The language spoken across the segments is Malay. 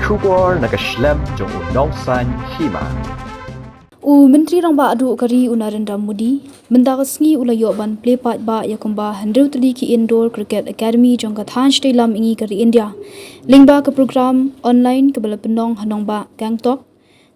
Shubor nakaslem jong unongsan Hima. Menteri Rangba Adu Kari Narendra Modi mendagasngi ulayo ban play part ba yakumba handeu tadi ki indoor cricket academy jong ka Thain Shatei lam ingi kari India lingba ke program online ke bala penong hanong ba Gangtok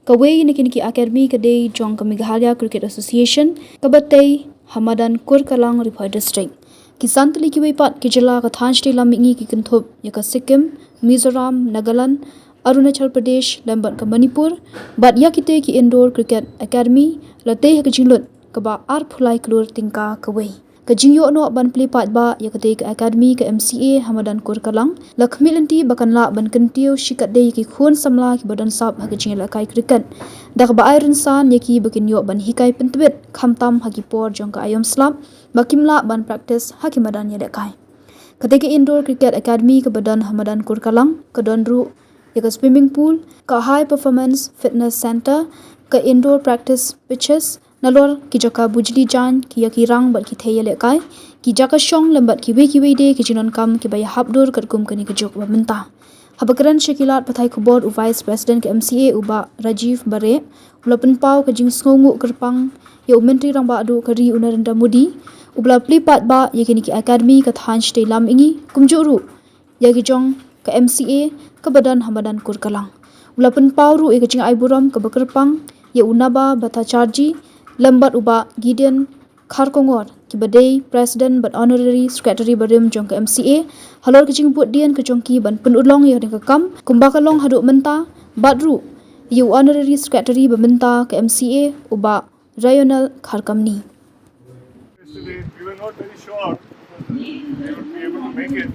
Kiwei niki academy ke dei jong ka Meghalaya Cricket Association ke batei Hamadan Kur Kalang Riphai district kisan tali Kiwei pat ke Jylla ka Thain Shatei lam ingi ki kinthop ya ka Sikkim Mizoram Nagaland Arunachal Pradesh lambat ke Manipur bat ya kita ki indoor cricket academy latih ke jinglut ke ba Plie kelur tingka Kiwei ke jingyo no ban play part ba ya kete ke academy ke MCA Hamadan Kur Kalang lakhmilanti bakan la ban kentiu shikat dei ki khun samla ki badan sab ha ke jingla kai cricket dak ba iron san ya ki bakin yo ban hikai pentbet khamtam ha ki por jong ka ayom slap bakimla ban practice ha ki madan ya dekai kete ke indoor cricket academy ke badan Hamadan Kur Kalang ke donru ya swimming pool, ka high performance fitness center, ka indoor practice pitches, nalor ki jaka bujli jan ki yaki rang bat ki theye lekai, ki jaka shong lambat ki wei de ki jinon kam ki baya habdur kat kum kani ke jok bamenta. Habakaran Shakilat pathai kubor u vice president ke MCA uba Rajiv Bare, ulapan pau ke jing sngongu kerpang ya Menteri Rangba Adu Kari Narendra Modi, ubla plipat ba ya kini ki academy ka Thain Shatei lam ingi kumjuru ya ki jong ke MCA ke badan Hamadan Kur Kalang. Ulapan pauru e kecing aiburam ke bekerpang ya unaba bata charji lambat uba Gideon Kharkongor ki badai president but honorary secretary barim jong ke MCA halor kecing buat dian ke jongki ban penulong ya ke kam kumbakalong haduk menta badru ya honorary secretary bementa ke MCA uba Rayonal Kharkamni. Yesterday, we were not very sure we would be able to make it.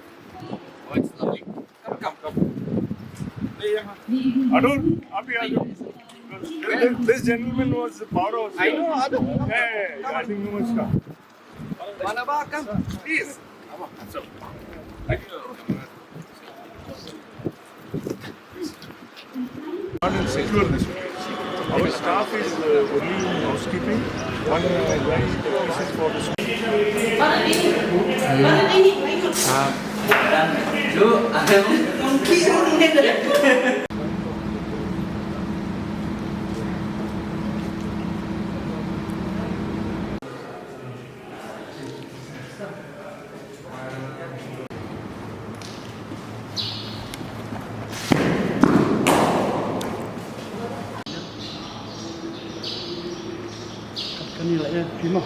Oh, it's lovely. Come. Adul, abhi aajo. This gentleman was part of. I know, Adul. Yeah, I think namaskar. Manaba, come, please. So, thank you. Not in secure this place. Our staff is only in housekeeping. One guy is for the school. Cái này lại phím à?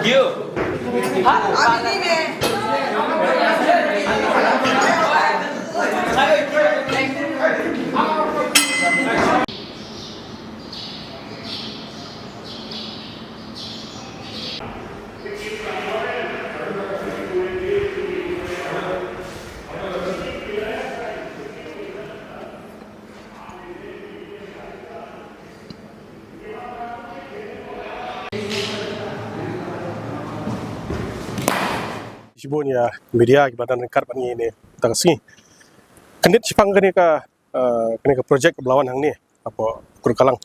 Kill. Sibunya media ki badan kar pani ne tangsi kanit sipang kani ka projek belawan hang ni apa Kur Kalang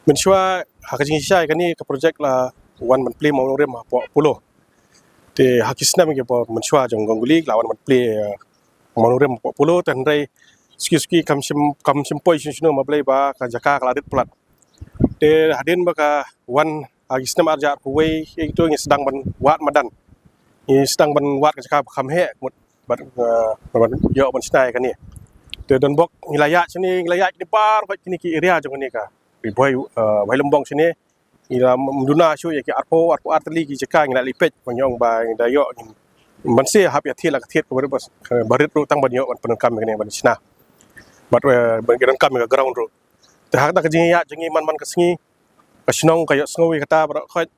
mensua hakajing isai kani ka projek la wan man play mau rem apa pulo te hakisna mi ke mensua jong gonguli lawan man play mau rem apa pulo tan rai ski kam sim poi sino ma play ba ka jaka kaladit plat te hadin ba ka wan hakisna arja kuwei itu yang sedang ban wat madan ini sedang buat kerja kami mut yo Shatei kan ni. Dan bok wilayah sini wilayah ini par kini ki area jong ni ka. Boy lembong sini ila menduna syu ya ki arpo arteli ki jeka ngila lipet banyong ba dayo man se hap ya thiela ka thiet ko bas barit ru tang banyo ban kam ni ban sina. Bat ban kam ka ground ru. Te hak ta ka jingi ya jingi man ka singi ka sinong kayo sngowi kata ba khot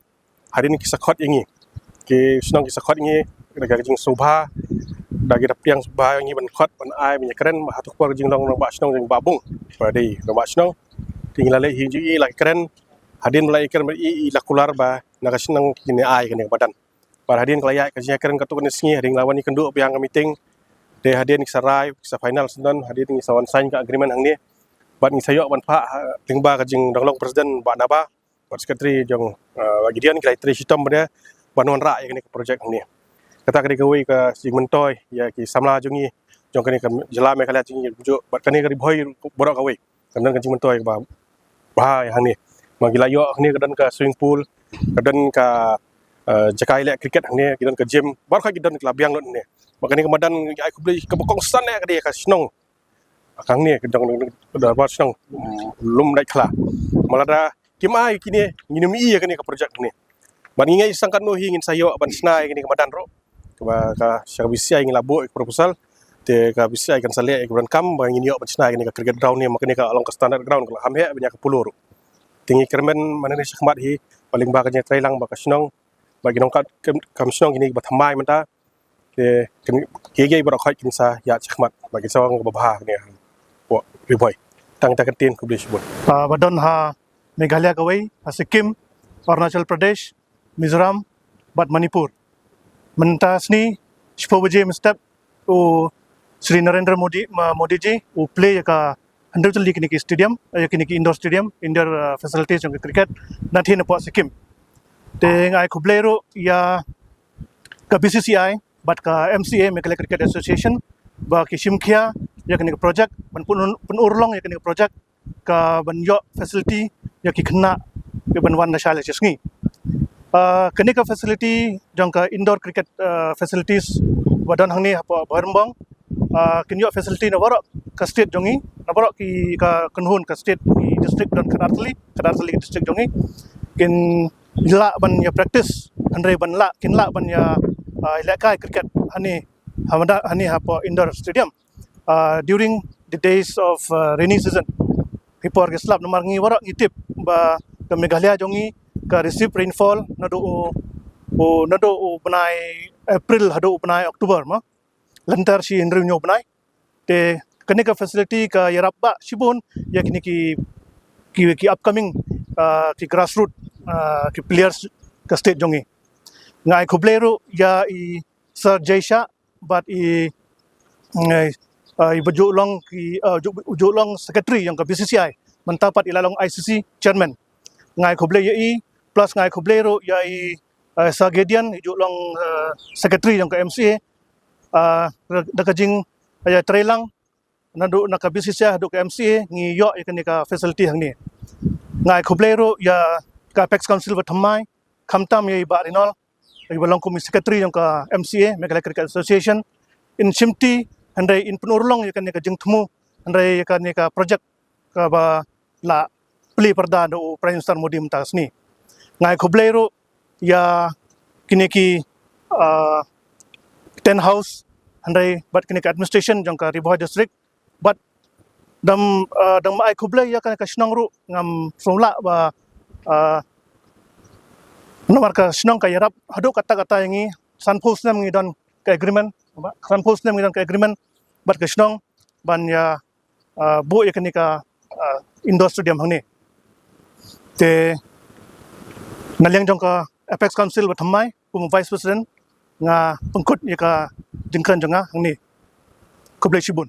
hari ni kisah khot ingi ke senang kisah khot ini daga jing subha dagi dapiang subha ini ban khot ban ai ban keren hatuk por jing long ba senang jing babung padi ba senang tinggal le hi ji la keren hadin mulai keren i lakular ba naga senang kini ai kini badan par hadin kalaya ka jing keren katuk ni singi hadin lawan ni kendu biang meeting de hadin kisah rai kisah final sendan hadin ni sawan sign ka agreement hang ni bat ni sayo ban pha lingba ka jing donglong president ba naba buat sekretari jong bagi dia ni kriteria sistem dia banuan rak yang ni projek ni kata kini Kiwei ke sing mentoy ya ki samla jongi jong kini ke Jylla Meghalaya jingi bujuk buat kini ke boy borok Kiwei kan kan mentoy ke bah yang ni bagi layo ni kedan ke swimming pool kedan ke jakai lek kriket ni kedan ke gym baru kai kedan ke labiang lot ni makani kemadan ai ku beli ke bokong san ke dia ke snong kang ni kedang dah buat snong belum naik kelah malah dah kimai kini minum iya kini ke projek ni ban ingai sangkan no hingin sayo ban snai kini kemadan ro ka syang bisia ingin labuk proposal te ka bisia ikan salek ke kam ban ingin yo ban snai kini ke cricket ground ni makani ka along ke standard ground ke hamhe banyak ke puluh ro tinggi kermen mana ni syakmat hi paling baganya trailang ba ka snong bagi nongkat kam snong kini bathamai menta te kege bro khoi kinsa ya syakmat bagi sawang babah ni po riboy tang taketin ku beli sebut badon ha Meghalaya Kiwei, Sikkim, Arunachal Pradesh, Mizoram, bat Manipur. Mentas ni, 10 baje mestap u Sri Narendra Modi ji u play ka 100 league ni stadium, kini indoor stadium, indoor facilities yang cricket nanti na po Sikkim. Te ngai ku play ro ya ka BCCI bat ka MCA Meghalaya Cricket Association ba ki Shimkhia ya kini project ban penurlong ya kini project ka banyo facility ya ki kena ke banwan nasional jesngi kini ka facility jang ka indoor cricket facilities badan hang ni apa barembang kinyo facility na warok ka state jongi na warok ki ka kenhun ka state ki district dan kadartali district jongi kin la ban ya practice andre ban la kin la ban ya ilakai cricket hani hamada hani apa indoor stadium during the days of rainy season hipor ke slab nomor ngi warok ngitip ba ke Meghalaya jongi ka receive rainfall nado benai April hado benai Oktober ma lantar si indri nyo benai te kene ka facility ka yarap ba sibun ya kini ki upcoming ki grassroots ki players ka state jongi ngai kublero ya i Sir Jaisha but i bujulong ki bujulong secretary yang ke BCCI mentapat ilalong ICC chairman ngai khoble ye plus ngai khoblero ya i sagedian bujulong secretary yang ke MCA dakajing ya trailang nadu nak BCCI do ke MCA ngi yo ya ka facility hang ni ngai khoblero ya ka Apex Council bathamai khamtam ye ba rinol ibalong ko secretary yang ke MCA Meghalaya Cricket Association in Shimti andai in penurlong yakan ka jengtemu andai yakan ka project ka ba la Plie perda do Prime Minister Modi mentas ni ngai khoblero ya kini ki 10 house andai bat kini ka administration jong ka Riboh district but dam ai khoble ya kan ka snong ru ngam somla ba nomor ka snong ka yarap hadu kata-kata yangi sanpos nam ngi don ka agreement sanpos nam ngi don ka agreement bat ka snong ban ya bu ya kan ka indoor stadium hang ni te nalyang jong ka Apex Council bathamai pum vice president nga pengkut ya ka jengkan jonga hang ni koblai sibun